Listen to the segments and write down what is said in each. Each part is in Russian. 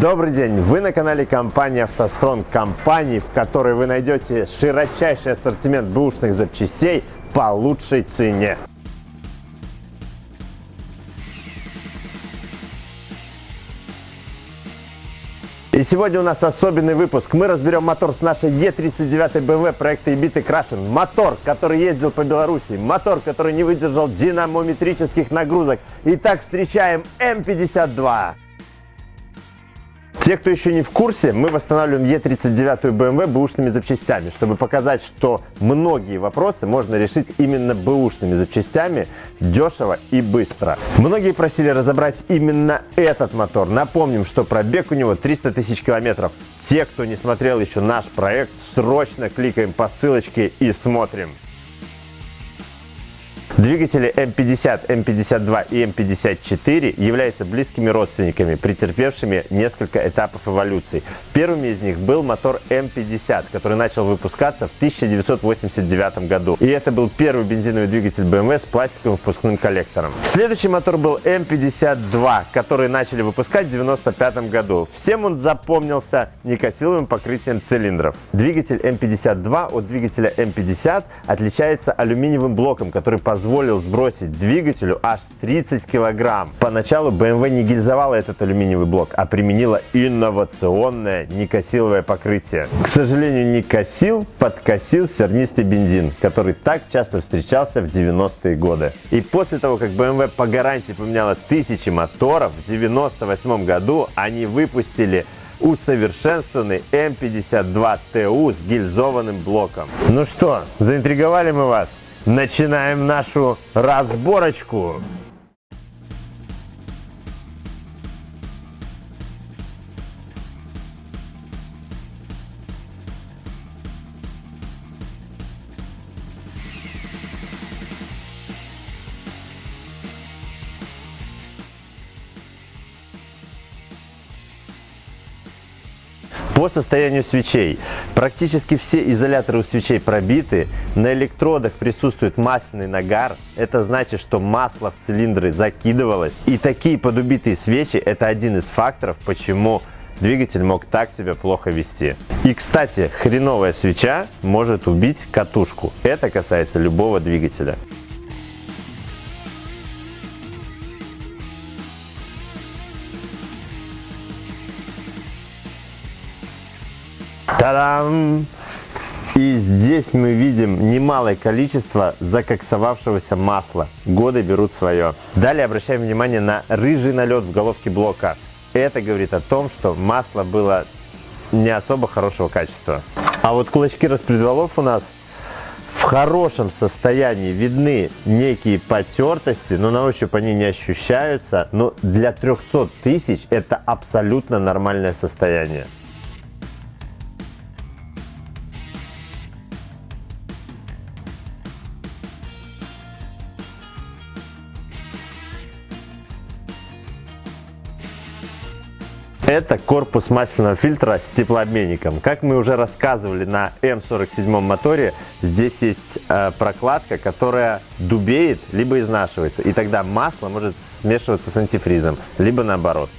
Добрый день! Вы на канале компании «АвтоСтронг», компании, в которой вы найдете широчайший ассортимент бэушных запчастей по лучшей цене. И сегодня у нас особенный выпуск. Мы разберем мотор с нашей Е39 BMW проекта E-Bit Крашен. Мотор, который ездил по Беларуси. Мотор, который не выдержал динамометрических нагрузок. Итак, встречаем М52. Те, кто еще не в курсе, мы восстанавливаем Е39 BMW бэушными запчастями, чтобы показать, что многие вопросы можно решить именно бэушными запчастями, дешево и быстро. Многие просили разобрать именно этот мотор. Напомним, что пробег у него 300 тысяч километров. Те, кто не смотрел еще наш проект, срочно кликаем по ссылочке и смотрим. Двигатели М50, М52 и М54 являются близкими родственниками, претерпевшими несколько этапов эволюции. Первыми из них был мотор М50, который начал выпускаться в 1989 году. И это был первый бензиновый двигатель BMW с пластиковым впускным коллектором. Следующий мотор был М52, который начали выпускать в 1995 году. Всем он запомнился некосиловым покрытием цилиндров. Двигатель М52 от двигателя М50 отличается алюминиевым блоком, который позволил сбросить двигателю аж 30 килограмм. Поначалу BMW не гильзовала этот алюминиевый блок, а применила инновационное некосиловое покрытие. К сожалению, не косил, подкосил сернистый бензин, который так часто встречался в 90-е годы. И после того, как BMW по гарантии поменяла тысячи моторов, в 1998 году они выпустили усовершенствованный М52 ТУ с гильзованным блоком. Ну что, заинтриговали мы вас? Начинаем нашу разборочку. По состоянию свечей. Практически все изоляторы у свечей пробиты, на электродах присутствует масляный нагар, это значит, что масло в цилиндры закидывалось. И такие подубитые свечи – это один из факторов, почему двигатель мог так себя плохо вести. И, кстати, хреновая свеча может убить катушку. Это касается любого двигателя. Та-дам! И здесь мы видим немалое количество закоксовавшегося масла. Годы берут свое. Далее обращаем внимание на рыжий налет в головке блока. Это говорит о том, что масло было не особо хорошего качества. А вот кулачки распредвалов у нас в хорошем состоянии, видны некие потертости, но на ощупь они не ощущаются. Но для 300 тысяч это абсолютно нормальное состояние. Это корпус масляного фильтра с теплообменником. Как мы уже рассказывали на М47 моторе, здесь есть прокладка, которая дубеет, либо изнашивается. И тогда масло может смешиваться с антифризом, либо наоборот.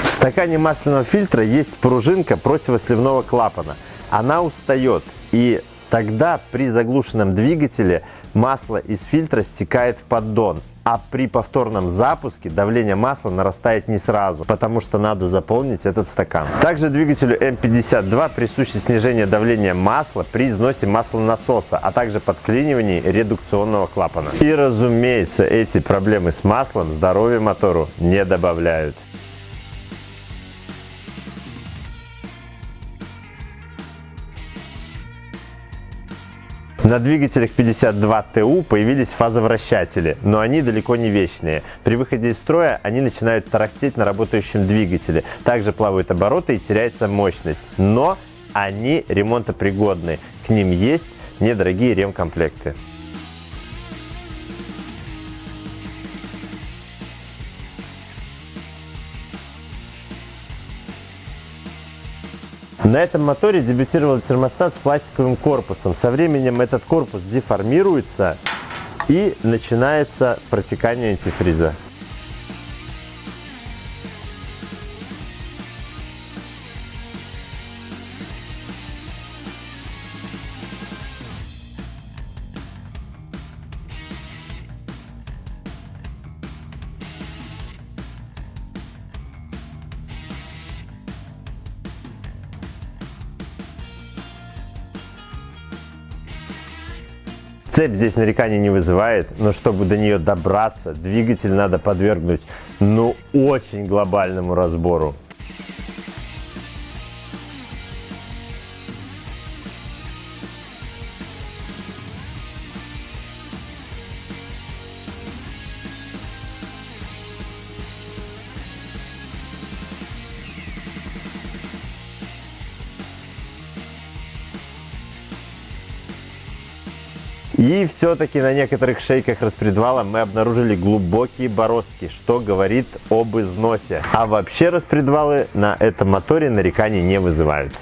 В стакане масляного фильтра есть пружинка противосливного клапана. Она устает, и тогда при заглушенном двигателе масло из фильтра стекает в поддон. А при повторном запуске давление масла нарастает не сразу, потому что надо заполнить этот стакан. Также двигателю М52 присуще снижение давления масла при износе маслонасоса, а также подклинивании редукционного клапана. И разумеется, эти проблемы с маслом здоровья мотору не добавляют. На двигателях 52 ТУ появились фазовращатели, но они далеко не вечные. При выходе из строя они начинают тарахтеть на работающем двигателе. Также плавают обороты и теряется мощность. Но они ремонтопригодны. К ним есть недорогие ремкомплекты. На этом моторе дебютировал термостат с пластиковым корпусом. Со временем этот корпус деформируется и начинается протекание антифриза. Цепь здесь нареканий не вызывает, но чтобы до нее добраться, двигатель надо подвергнуть, ну, очень глобальному разбору. И все-таки на некоторых шейках распредвала мы обнаружили глубокие бороздки, что говорит об износе. А вообще распредвалы на этом моторе нареканий не вызывают.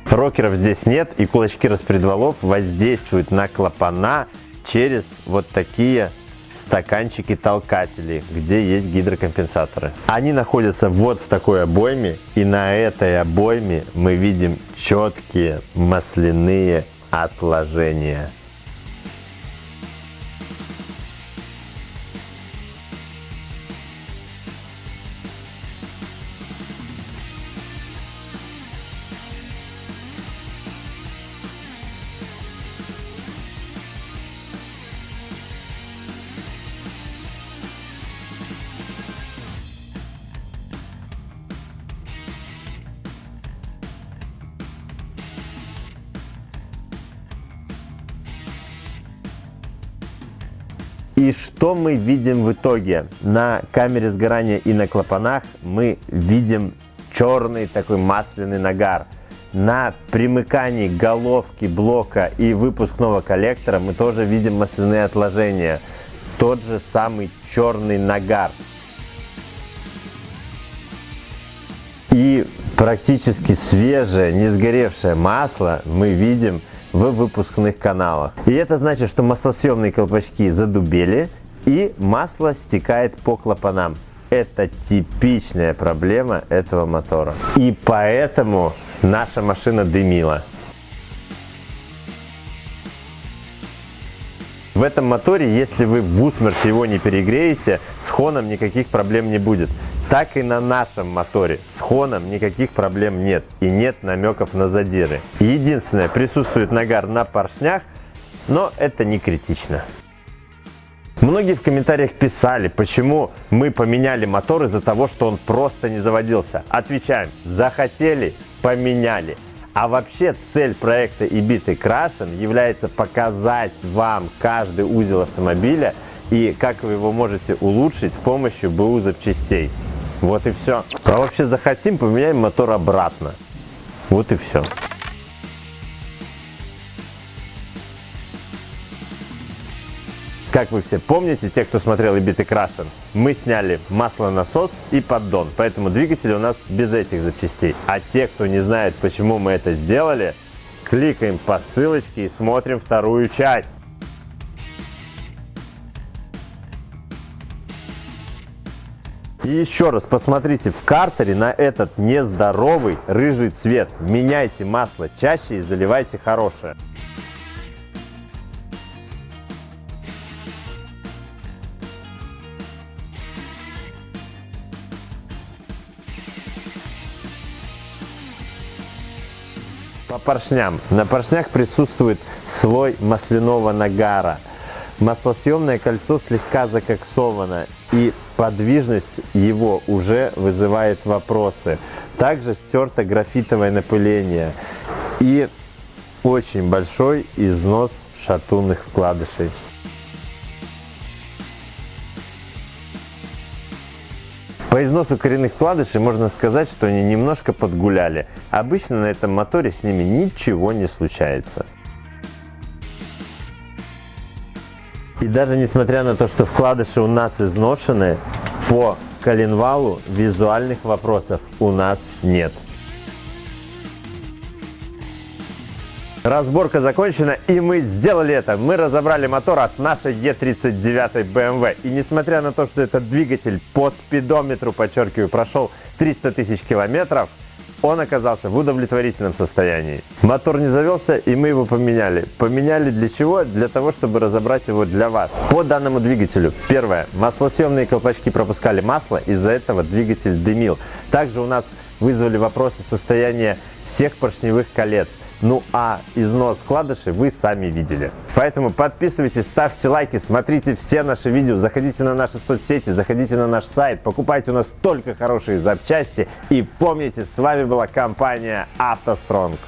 Рокеров здесь нет, и кулачки распредвалов воздействуют на клапана через вот такие стаканчики-толкатели, где есть гидрокомпенсаторы. Они находятся вот в такой обойме, и на этой обойме мы видим четкие масляные отложения. И что мы видим в итоге? На камере сгорания и на клапанах мы видим черный такой масляный нагар. На примыкании головки блока и выпускного коллектора мы тоже видим масляные отложения. Тот же самый черный нагар. И практически свежее, не сгоревшее масло мы видим в выпускных каналах. И это значит, что маслосъемные колпачки задубели и масло стекает по клапанам. Это типичная проблема этого мотора. И поэтому наша машина дымила. В этом моторе, если вы в усмерть его не перегреете, с хоном никаких проблем не будет. Так и на нашем моторе с хоном никаких проблем нет и нет намеков на задиры. Единственное, присутствует нагар на поршнях, но это не критично. Многие в комментариях писали, почему мы поменяли мотор из-за того, что он просто не заводился. Отвечаем: захотели – поменяли. А вообще цель проекта eBit Krashen является показать вам каждый узел автомобиля и как вы его можете улучшить с помощью БУ запчастей. Вот и все. А вообще захотим, поменяем мотор обратно. Вот и все. Как вы все помните, те, кто смотрел eBit Krashen, мы сняли маслонасос и поддон, поэтому двигатель у нас без этих запчастей. А те, кто не знает, почему мы это сделали, кликаем по ссылочке и смотрим вторую часть. И еще раз посмотрите в картере на этот нездоровый рыжий цвет. Меняйте масло чаще и заливайте хорошее. По поршням. На поршнях присутствует слой масляного нагара. Маслосъемное кольцо слегка закоксовано, и подвижность его уже вызывает вопросы. Также стерто графитовое напыление и очень большой износ шатунных вкладышей. По износу коренных вкладышей можно сказать, что они немножко подгуляли. Обычно на этом моторе с ними ничего не случается. И даже несмотря на то, что вкладыши у нас изношены, по коленвалу визуальных вопросов у нас нет. Разборка закончена, и мы сделали это. Мы разобрали мотор от нашей E39 BMW. И несмотря на то, что этот двигатель по спидометру, подчеркиваю, прошел 300 тысяч километров, он оказался в удовлетворительном состоянии. Мотор не завелся, и мы его поменяли. Поменяли для чего? Для того, чтобы разобрать его для вас. По данному двигателю, первое, маслосъемные колпачки пропускали масло, из-за этого двигатель дымил. Также у нас вызвали вопросы состояния всех поршневых колец. Ну а износ вкладышей вы сами видели. Поэтому подписывайтесь, ставьте лайки, смотрите все наши видео, заходите на наши соцсети, заходите на наш сайт, покупайте у нас только хорошие запчасти. И помните, с вами была компания «АвтоСтронг».